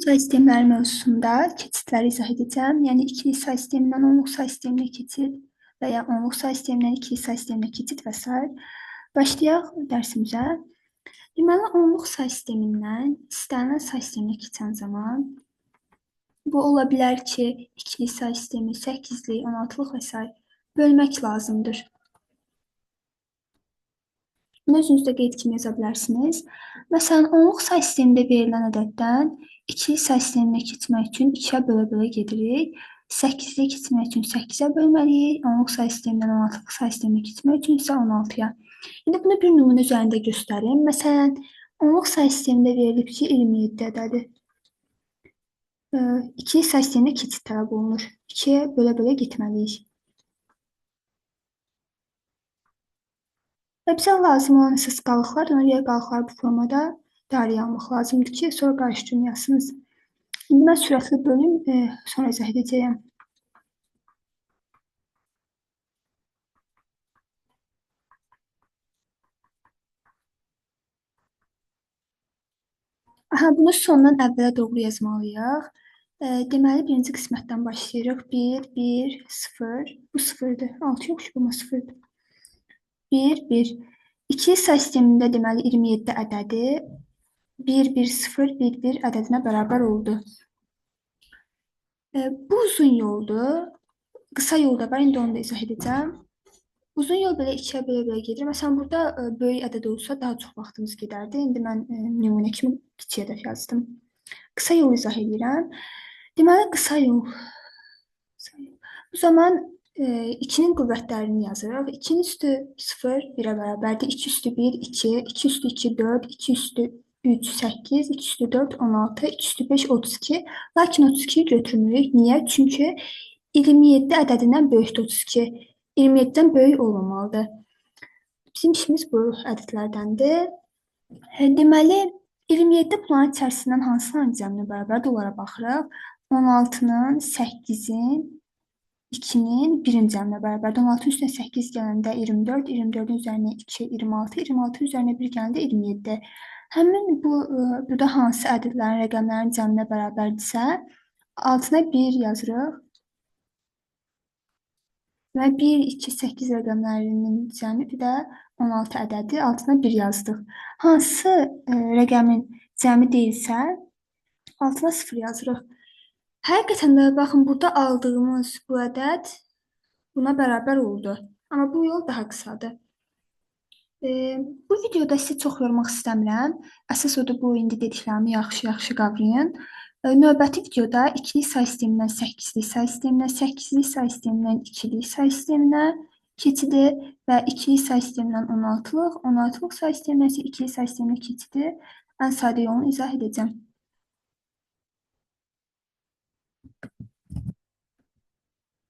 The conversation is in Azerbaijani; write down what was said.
Say sistemləri mövzusunda keçidləri izah edəcəm. Yəni ikili say sistemindən onluq say sisteminə keçid və ya onluq say sistemindən ikili say sisteminə keçid və s. Başlayaq dərsimizə. Deməli, onluq say sistemindən istənilən say sisteminə keçən zaman bu ola bilər ki, ikili say sistemi 8-lik, 16-lıq və s. bölmək lazımdır. Bunu özünüzdə qeyd kimi yaza bilərsiniz. Məsələn, onluq say sistemində verilən ədəddən ikili say sisteminə keçmək üçün 2-yə bölə-bölə gedirik. 8-li keçmək üçün 8-ə bölməliyik. Onluq say sistemindən 16-lıq say sisteminə keçmək üçün isə 16-ya. İndi bunu bir nümunə üzərində göstərim. Məsələn, onluq say sistemində verilib ki, 27 ədədi. İkili say sisteminə keçid tələb olunur. 2-yə bölə-bölə getməliyik. Və bizə lazım olan əsas qalıqlar, ona görə qalıqları bu formada dairəyə almaq lazımdır ki, sonra qarışdırmayasınız. İndi mən sürətli bölüm, sonra izah edəcəyəm. Bunu sondan əvvələ doğru yazmalıyıq. Deməli, birinci qismətdən başlayırıq. 1, 1, 0. Bu 0'dır. 6 yox, bu 0'dır. 1, 1. İkili say sistemində deməli 27 ədədi 1, 1, 0, 1, 1 ədədinə bərabər oldu. Bu uzun yoldur. Qısa yol da var, indi onu da izah edəcəm. Uzun yol belə 2-yə bölə-bölə gedir. Məsələn, burada böyük ədəd olsa daha çox vaxtımız gedərdi. İndi mən nümunə kimi kiçik ədəd yazdım. Qısa yol izah edirəm. Deməli, qısa yol. Bu zaman 2-nin qüvvətlərini yazırıq. 2-nin üstü 0, 1-ə bərabərdir. 2 üstü 1, 2, 2 üstü 2, 4, 2 üstü 3, 8, 2 üstü 4, 16, 2 üstü 5, 32. Lakin 32'yi götürmürük. Niyə? Çünki 27 ədədindən böyükdür 32. 27-dən böyük olmamalıdır. Bizim işimiz bu ədədlərdəndir. Deməli, 27 bunların içərisindən hansılarının cəminə bərabərdir, onlara baxırıq. 16-nın, 8-in, 2-nin 1-in cəminə bərabərdir. 16 üstünə 8 gələndə 24, 24-ün üzərinə 2, 26, 26 üzərinə 1 gələndə 27. Həmin burada hansı ədədlərin, rəqəmlərin cəminə bərabərdirsə, altına 1 yazırıq. Və 1, 2, 8 rəqəmlərinin cəmi bir də 16 ədədi, altına 1 yazdıq. Hansı rəqəmin cəmi deyilsə, altına 0 yazırıq. Həqiqətən də baxın, burada aldığımız bu ədəd buna bərabər oldu. Amma bu yol daha qısadır. Bu videoda sizi çox yormaq istəmirəm. Əsas odur bu, indi dediklərimi yaxşı qavrayın. Növbəti videoda ikili say sistemindən 8-lik say sisteminə, 8-lik say sistemindən 2-lik say sisteminə keçidi və ikili say sistemindən 16-lıq, 16-lıq say sistemindən isə ikili say sisteminə keçidi ən sadə yolunu izah edəcəm.